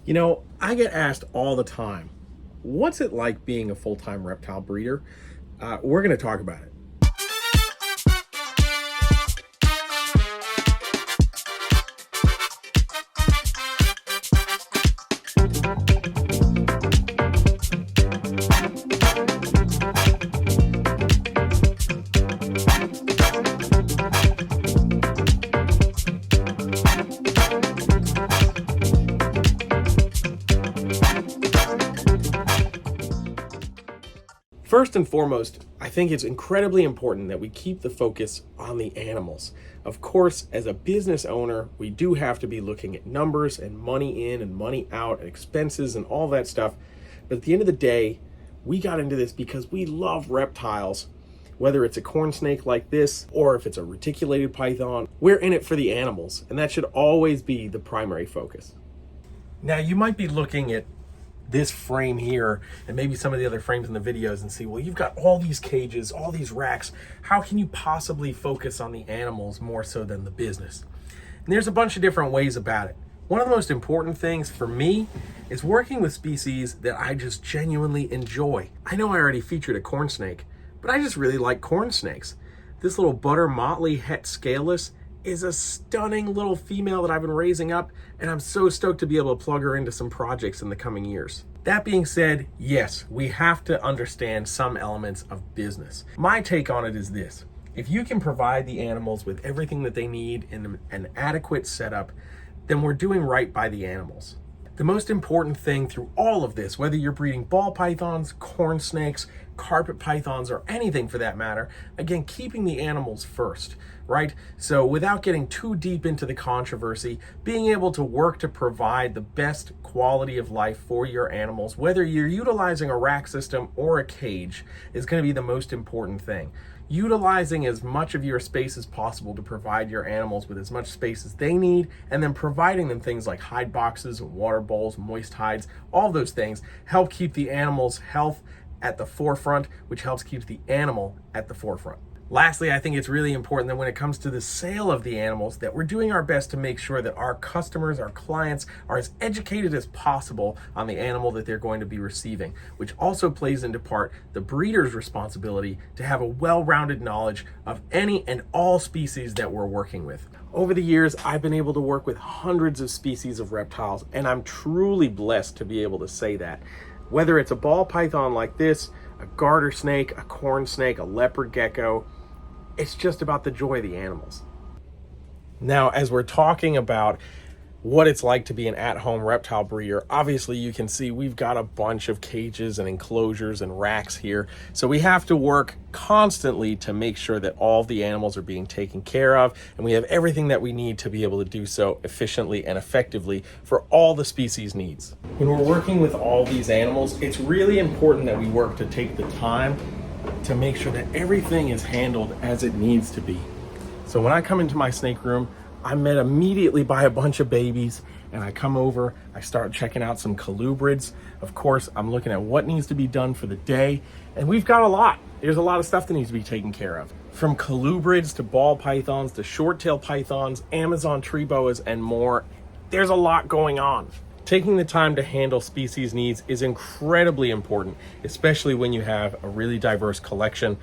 You know, I get asked all the time, what's it like being a full-time reptile breeder? We're going to talk about it. First and foremost, I think it's incredibly important that we keep the focus on the animals. Of course, as a business owner, we do have to be looking at numbers and money in and money out and expenses and all that stuff. But at the end of the day, we got into this because we love reptiles. Whether it's a corn snake like this or if it's a reticulated python, we're in it for the animals, and that should always be the primary focus. Now, you might be looking at this frame here and maybe some of the other frames in the videos and see, well, you've got all these cages, all these racks. How can you possibly focus on the animals more so than the business? And there's a bunch of different ways about it. One of the most important things for me is working with species that I just genuinely enjoy. I know I already featured a corn snake, but I just really like corn snakes. This little butter motley het scaleless is a stunning little female that I've been raising up, and I'm so stoked to be able to plug her into some projects in the coming years. That being said, yes, we have to understand some elements of business. My take on it is this: if you can provide the animals with everything that they need in an adequate setup, then we're doing right by the animals. The most important thing through all of this, whether you're breeding ball pythons, corn snakes, carpet pythons, or anything for that matter, again, keeping the animals first, right? So without getting too deep into the controversy, being able to work to provide the best quality of life for your animals, whether you're utilizing a rack system or a cage, is going to be the most important thing. Utilizing as much of your space as possible to provide your animals with as much space as they need, and then providing them things like hide boxes, water bowls, moist hides, all those things help keep the animal's health at the forefront, which helps keep the animal at the forefront. Lastly, I think it's really important that when it comes to the sale of the animals, that we're doing our best to make sure that our customers, our clients, are as educated as possible on the animal that they're going to be receiving, which also plays into part the breeder's responsibility to have a well-rounded knowledge of any and all species that we're working with. Over the years, I've been able to work with hundreds of species of reptiles, and I'm truly blessed to be able to say that. Whether it's a ball python like this, a garter snake, a corn snake, a leopard gecko, it's just about the joy of the animals. Now, as we're talking about what it's like to be an at-home reptile breeder, obviously you can see we've got a bunch of cages and enclosures and racks here. So we have to work constantly to make sure that all the animals are being taken care of, and we have everything that we need to be able to do so efficiently and effectively for all the species needs. When we're working with all these animals, it's really important that we work to take the time to make sure that everything is handled as it needs to be. So when I come into my snake room, I'm met immediately by a bunch of babies, and I come over, I start checking out some colubrids. Of course, I'm looking at what needs to be done for the day, and we've got a lot. There's a lot of stuff that needs to be taken care of. From colubrids to ball pythons to short-tailed pythons, Amazon tree boas, and more. There's a lot going on. Taking the time to handle species needs is incredibly important, especially when you have a really diverse collection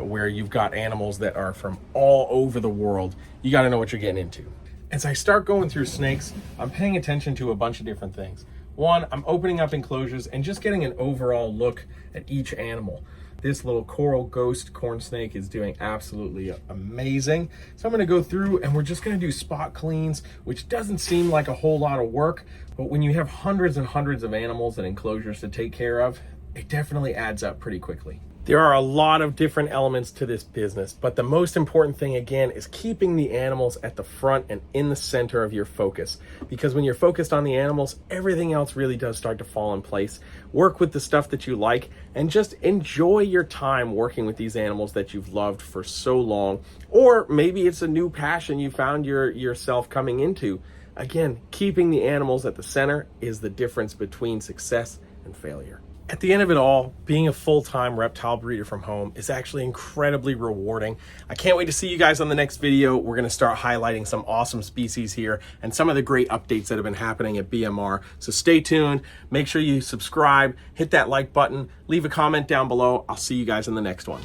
where you've got animals that are from all over the world. You got to know what you're getting into. As I start going through snakes, I'm paying attention to a bunch of different things. One, I'm opening up enclosures and just getting an overall look at each animal. This little coral ghost corn snake is doing absolutely amazing. So I'm going to go through and we're just going to do spot cleans, which doesn't seem like a whole lot of work, but when you have hundreds and hundreds of animals and enclosures to take care of, it definitely adds up pretty quickly. There are a lot of different elements to this business, but the most important thing, again, is keeping the animals at the front and in the center of your focus. Because when you're focused on the animals, everything else really does start to fall in place. Work with the stuff that you like, and just enjoy your time working with these animals that you've loved for so long. Or maybe it's a new passion you found yourself coming into. Again, keeping the animals at the center is the difference between success and failure. At the end of it all, being a full-time reptile breeder from home is actually incredibly rewarding. I can't wait to see you guys on the next video. We're going to start highlighting some awesome species here and some of the great updates that have been happening at BMR. So stay tuned. Make sure you subscribe, hit that like button, leave a comment down below. I'll see you guys in the next one.